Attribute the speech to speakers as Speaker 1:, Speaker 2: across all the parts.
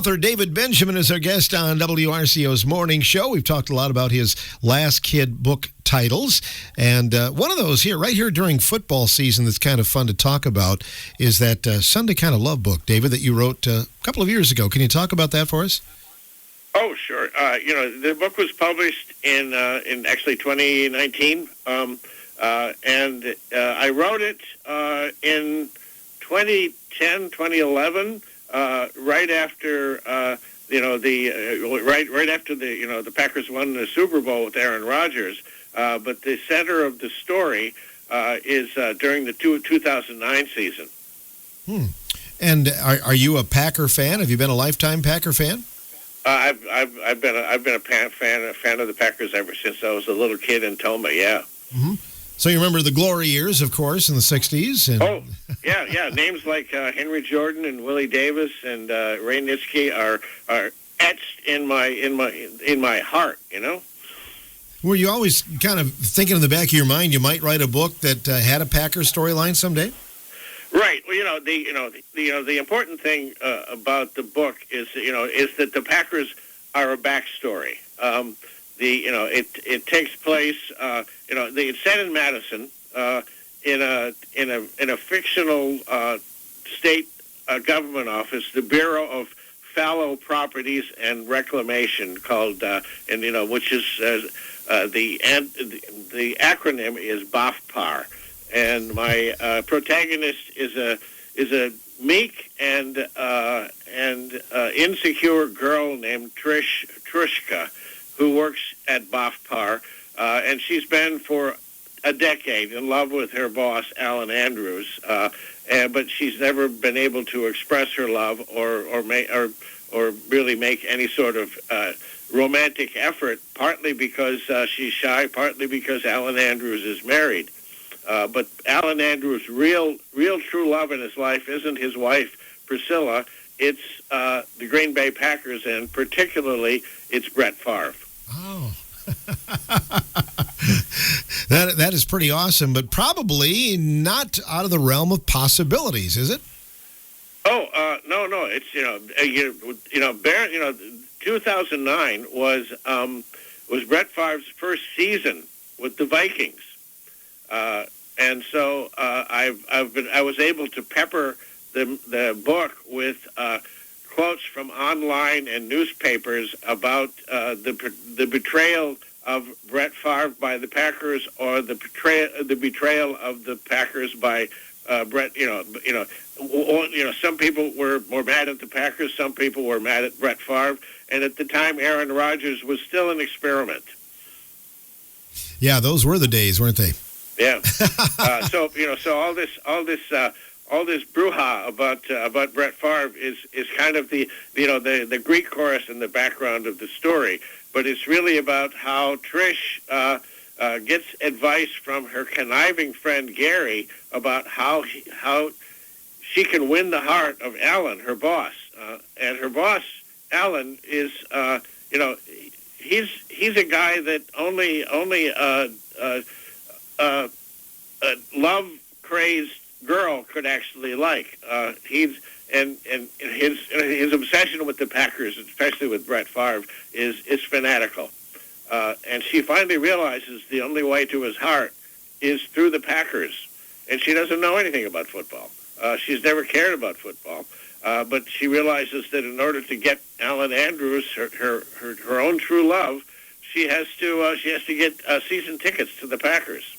Speaker 1: Author David Benjamin is our guest on WRCO's Morning Show. We've talked a lot about his Last Kid book titles. And one of those here, right here during football season that's kind of fun to talk about is that Sunday Kind of Love book, David, that you wrote a couple of years ago. Can you talk about that for us?
Speaker 2: Oh, sure. The book was published in actually 2019. And I wrote it in 2010, 2011. Right after the Packers won the Super Bowl with Aaron Rodgers, but the center of the story is during the 2009 season.
Speaker 1: And are you a Packer fan? Have you been a lifetime Packer fan?
Speaker 2: I've been a fan of the Packers ever since I was a little kid in Toma. Yeah.
Speaker 1: Mm-hmm. So you remember the glory years, of course, in the 60s? And...
Speaker 2: Oh, yeah. Names like Henry Jordan and Willie Davis and Ray Nitschke are etched in my heart, you know?
Speaker 1: Were you always kind of thinking in the back of your mind you might write a book that had a Packer storyline someday?
Speaker 2: Right. Well, the important thing about the book is that the Packers are a backstory. It takes place. It's set in Madison in a fictional state government office, the Bureau of Fallow Properties and Reclamation, called which is the acronym is BAFPAR, and my protagonist is a meek and insecure girl named Trishka, who works at BAFPAR, and she's been for a decade in love with her boss, Alan Andrews, but she's never been able to express her love or really make any sort of romantic effort, partly because she's shy, partly because Alan Andrews is married. But Alan Andrews' real true love in his life isn't his wife, Priscilla. It's the Green Bay Packers, and particularly it's Brett Favre.
Speaker 1: Oh, that is pretty awesome, but probably not out of the realm of possibilities, is it?
Speaker 2: Oh, no. It's 2009 was Brett Favre's first season with the Vikings, and so I was able to pepper the book with quotes from online and newspapers about the betrayal of Brett Favre by the Packers, or the betrayal of the Packers by Brett. Some people were more mad at the Packers, some people were mad at Brett Favre, and at the time, Aaron Rodgers was still an experiment.
Speaker 1: Yeah, those were the days, weren't they?
Speaker 2: Yeah. So all this brouhaha about Brett Favre is kind of the Greek chorus in the background of the story, but it's really about how Trish gets advice from her conniving friend Gary about how she can win the heart of Alan, her boss, and her boss Alan is he's a guy that only love crazed girl could actually like. His obsession with the Packers, especially with Brett Favre, is fanatical. And she finally realizes the only way to his heart is through the Packers. And she doesn't know anything about football. She's never cared about football. But she realizes that in order to get Alan Andrews, her own true love, she has to get season tickets to the Packers.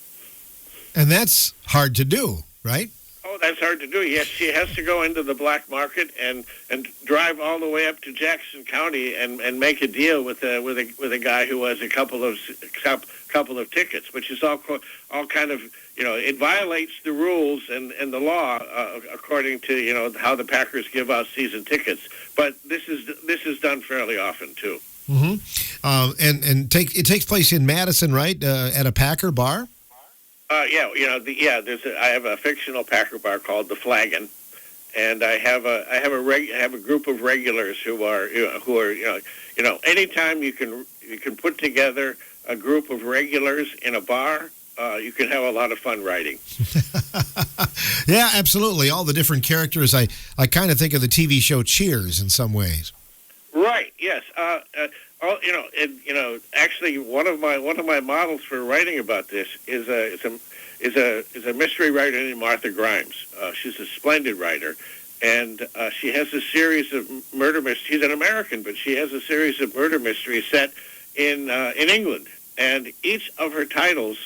Speaker 1: And that's hard to do, right?
Speaker 2: Oh, that's hard to do. Yes, she has to go into the black market and drive all the way up to Jackson County and make a deal with a guy who has a couple of tickets, which is all kind of, it violates the rules and the law according to how the Packers give out season tickets. But this is done fairly often too.
Speaker 1: Mm-hmm. It takes place in Madison, right? At a Packer bar. I have a fictional Packer bar called the Flagon, and I have a group of regulars who are anytime you can put together a group of regulars in a bar, you can have a lot of fun writing. Yeah, absolutely. All the different characters. I kind of think of the TV show Cheers in some ways.
Speaker 2: yes. Actually, one of my models for writing about this is a mystery writer named Martha Grimes. She's a splendid writer, and she has a series of murder mysteries. She's an American, but she has a series of murder mysteries set in England, and each of her titles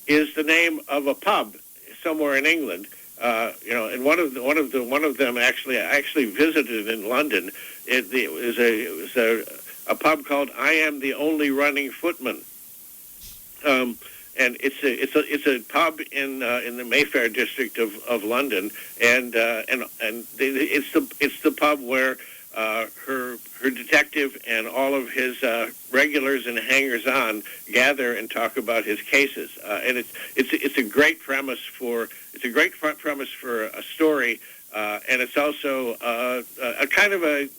Speaker 2: is the name of a pub somewhere in England. And one of them I actually visited in London. It was a pub called I Am the Only Running Footman, and it's a pub in the Mayfair district of London, and it's the pub where her detective and all of his regulars and hangers-on gather and talk about his cases, and it's a great premise for a story, and it's also a kind of a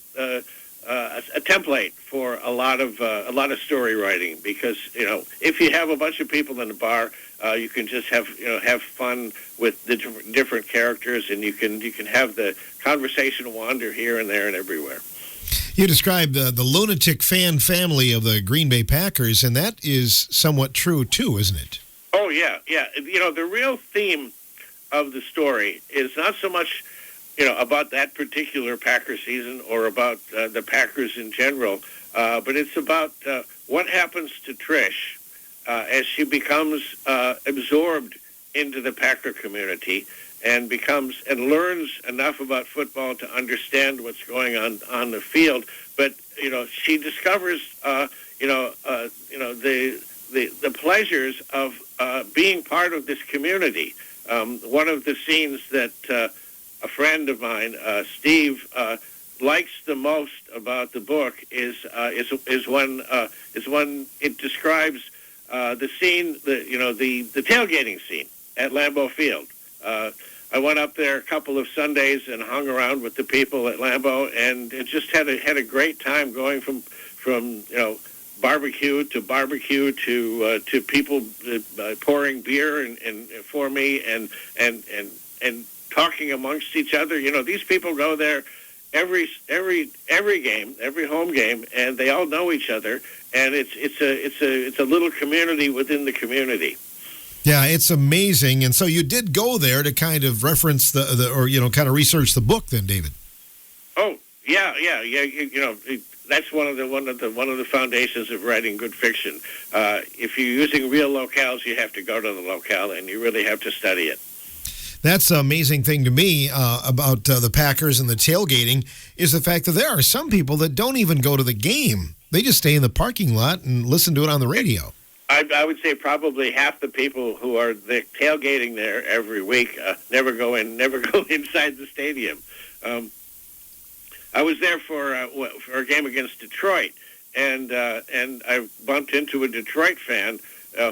Speaker 2: template for a lot of story writing, because if you have a bunch of people in a bar, you can just have fun with the different characters, and you can have the conversation wander here and there and everywhere.
Speaker 1: You described the lunatic fan family of the Green Bay Packers, and that is somewhat true too, isn't it?
Speaker 2: Oh yeah. The real theme of the story is not so much about that particular Packer season or about the Packers in general, but it's about what happens to Trish as she becomes absorbed into the Packer community and learns enough about football to understand what's going on the field. But she discovers the pleasures of being part of this community. One of the scenes that a friend of mine, Steve, likes the most about the book is when it describes the scene, the tailgating scene at Lambeau Field. I went up there a couple of Sundays and hung around with the people at Lambeau, and it just had a great time going from barbecue to people pouring beer and for me and talking amongst each other. These people go there every game, every home game, and they all know each other, and it's a little community within the community.
Speaker 1: Yeah, it's amazing. And so you did go there to kind of reference kind of research the book, then, David.
Speaker 2: Oh yeah. That's one of the foundations of writing good fiction. If you're using real locales, you have to go to the locale, and you really have to study it.
Speaker 1: That's the amazing thing to me about the Packers and the tailgating is the fact that there are some people that don't even go to the game. They just stay in the parking lot and listen to it on the radio.
Speaker 2: I would say probably half the people who are tailgating there every week never go inside the stadium. I was there for a game against Detroit, and I bumped into a Detroit fan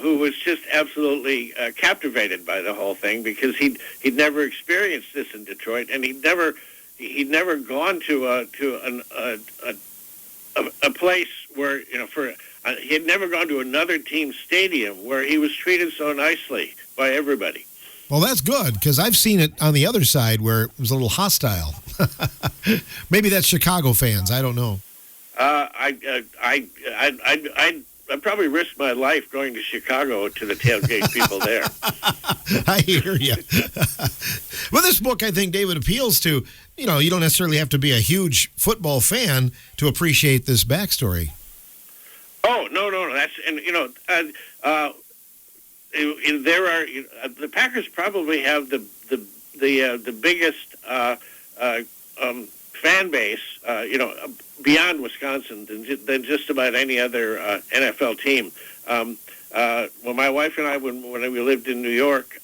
Speaker 2: who was just absolutely captivated by the whole thing, because he'd never experienced this in Detroit, and he'd never gone to a place where he had never gone to another team's stadium where he was treated so nicely by everybody.
Speaker 1: Well, that's good, because I've seen it on the other side where it was a little hostile. Maybe that's Chicago fans. I don't know. I'd probably risk my life going to Chicago to the tailgate people there. I hear you. Well, this book, I think, David, appeals to, you don't necessarily have to be a huge football fan to appreciate this backstory.
Speaker 2: Oh, no. That's, there are, the Packers probably have the biggest fan base, beyond Wisconsin than just about any other NFL team. When my wife and I, when we lived in New York,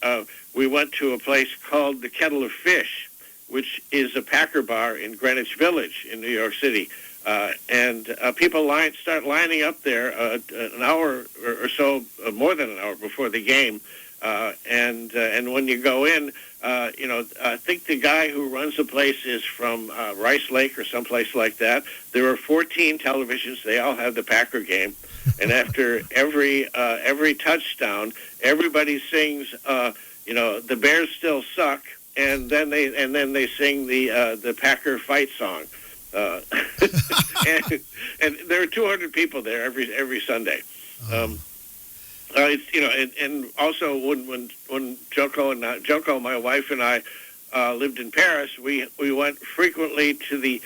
Speaker 2: we went to a place called the Kettle of Fish, which is a Packer bar in Greenwich Village in New York City. And people start lining up there an hour or so, more than an hour before the game. And when you go in, I think the guy who runs the place is from Rice Lake or someplace like that. There are 14 televisions. They all have the Packer game. And after every touchdown, everybody sings, the Bears still suck, and then they sing the Packer fight song. and there are 200 people there every Sunday. It's and also when Joko, my wife and I lived in Paris, we went frequently to the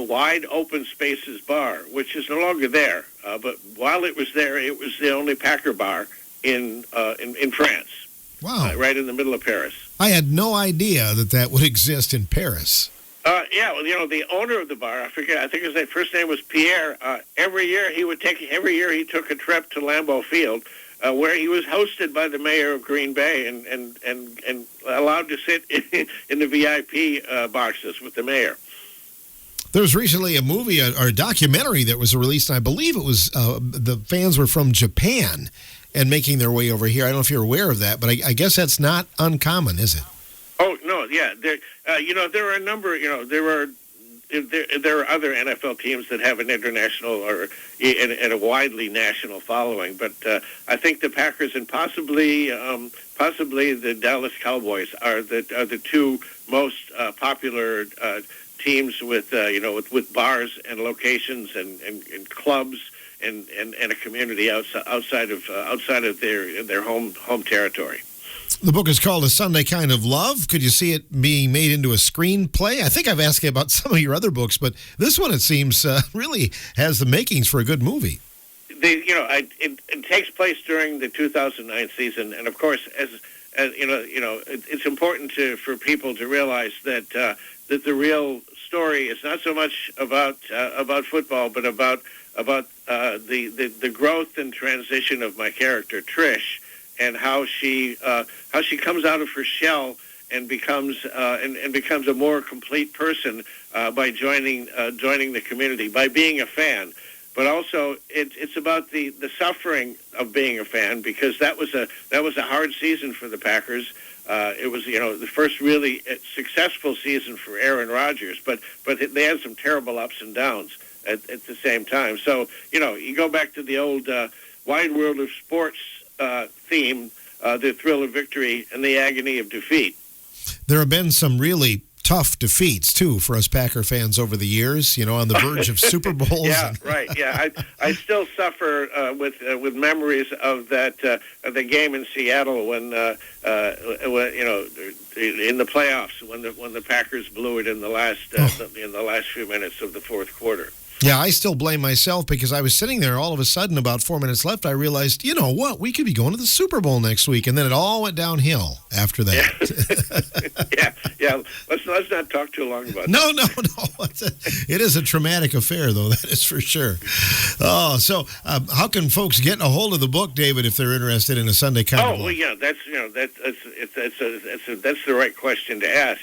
Speaker 2: Wide Open Spaces bar, which is no longer there. But while it was there, it was the only Packer bar in France.
Speaker 1: Wow!
Speaker 2: Right in the middle of Paris.
Speaker 1: I had no idea that would exist in Paris.
Speaker 2: Yeah, well, the owner of the bar, I think his first name was Pierre. Every year he took a trip to Lambeau Field, where he was hosted by the mayor of Green Bay and allowed to sit in the VIP boxes with the mayor.
Speaker 1: There was recently a movie or a documentary that was released, and I believe it was the fans were from Japan and making their way over here. I don't know if you're aware of that, but I guess that's not uncommon, is it?
Speaker 2: Oh no, yeah. There are a number. There are other NFL teams that have an international and a widely national following, but I think the Packers and possibly the Dallas Cowboys are the two most popular teams with bars and locations and clubs and a community outside of their home territory.
Speaker 1: The book is called A Sunday Kind of Love. Could you see it being made into a screenplay? I think I've asked you about some of your other books, but this one, it seems, really has the makings for a good movie.
Speaker 2: It takes place during the 2009 season, and of course, as it's important for people to realize that the real story is not so much about football, but about the growth and transition of my character Trish, and how she comes out of her shell and becomes a more complete person by joining the community, by being a fan. But also it's about the suffering of being a fan, because that was a hard season for the Packers. It was the first really successful season for Aaron Rodgers, but they had some terrible ups and downs at the same time. So you go back to the old Wide World of Sports theme, the thrill of victory and the agony of defeat.
Speaker 1: There have been some really tough defeats too for us Packer fans over the years, on the verge of Super Bowls.
Speaker 2: Yeah, right. Yeah, I still suffer with memories of that of the game in Seattle when in the playoffs when the Packers blew it in the last few minutes of the fourth quarter.
Speaker 1: Yeah, I still blame myself, because I was sitting there all of a sudden, about 4 minutes left, I realized, you know what, we could be going to the Super Bowl next week, and then it all went downhill after
Speaker 2: that. Yeah. Let's not talk too long about that.
Speaker 1: No. It is a traumatic affair, though, that is for sure. Oh, so how can folks get a hold of the book, David, if they're interested in A Sunday Kind of Love?
Speaker 2: Oh, well, yeah, that's the right question to ask.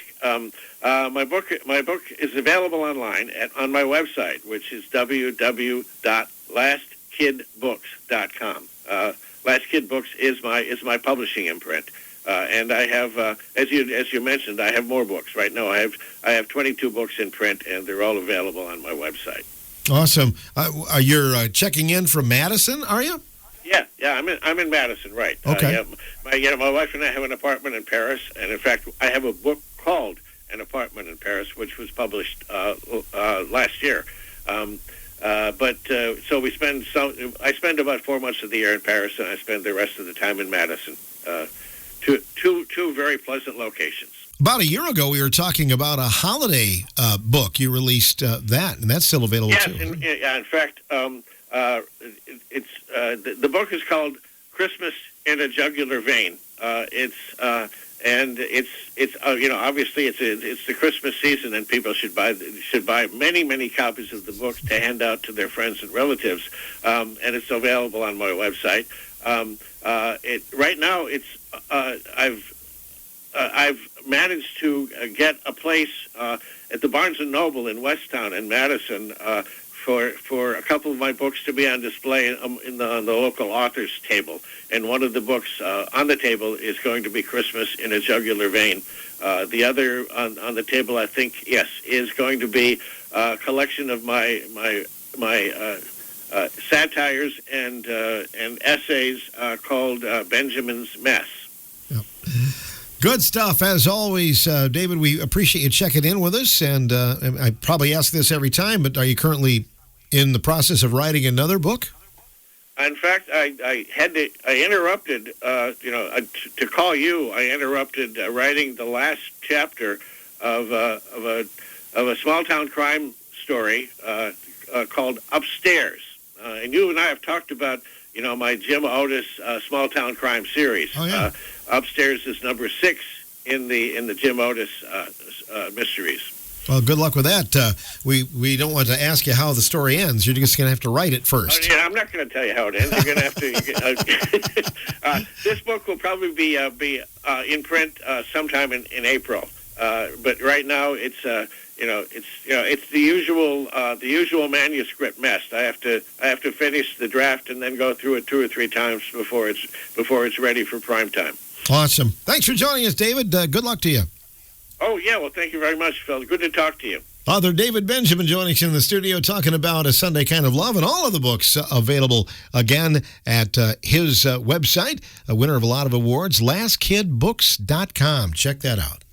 Speaker 2: My book is available online on my website, which is www.lastkidbooks.com. Last Kid Books is my publishing imprint, and I have, as you mentioned, I have more books right now. I have 22 books in print, and they're all available on my website.
Speaker 1: Awesome. You're checking in from Madison, are you?
Speaker 2: Yeah. I'm in Madison, right?
Speaker 1: Okay.
Speaker 2: My wife and I have an apartment in Paris, and in fact, I have a book called An Apartment in Paris, which was published last year. So we spend I spend about 4 months of the year in Paris, and I spend the rest of the time in Madison. Two very pleasant locations.
Speaker 1: About a year ago, we were talking about a holiday book. You released that, and that's still available too.
Speaker 2: Yes, in fact, it's the book is called Christmas in a Jugular Vein. And it's obviously it's the Christmas season, and people should buy many copies of the book to hand out to their friends and relatives, and it's available on my website. Right now I've managed to get a place at the Barnes and Noble in Westtown in Madison for a couple of my books to be on display on the local authors table. And one of the books on the table is going to be Christmas in a Jugular Vein. The other on the table, I think, yes, is going to be a collection of my satires and essays called Benjamin's Mess.
Speaker 1: Yep. Good stuff, as always, David. We appreciate you checking in with us, and I probably ask this every time, but are you currently in the process of writing another book?
Speaker 2: In fact, I interrupted, to call you. I interrupted writing the last chapter of a small town crime story called Upstairs, and you and I have talked about my Jim Otis small town crime series.
Speaker 1: Oh, yeah.
Speaker 2: Upstairs is number 6 in the Jim Otis mysteries.
Speaker 1: Well, good luck with that. We don't want to ask you how the story ends. You're just going to have to write it first.
Speaker 2: Yeah, I'm not going to tell you how it ends. You're going to have to. This book will probably be in print sometime in April. But right now, it's the usual manuscript mess. I have to finish the draft and then go through it 2 or 3 times before it's ready for prime time.
Speaker 1: Awesome. Thanks for joining us, David. Good luck to you.
Speaker 2: Oh, yeah. Well, thank you very much, Phil. Good to talk to you.
Speaker 1: Author David Benjamin joining us in the studio talking about A Sunday Kind of Love, and all of the books available again at his website, a winner of a lot of awards, LastKidBooks.com. Check that out.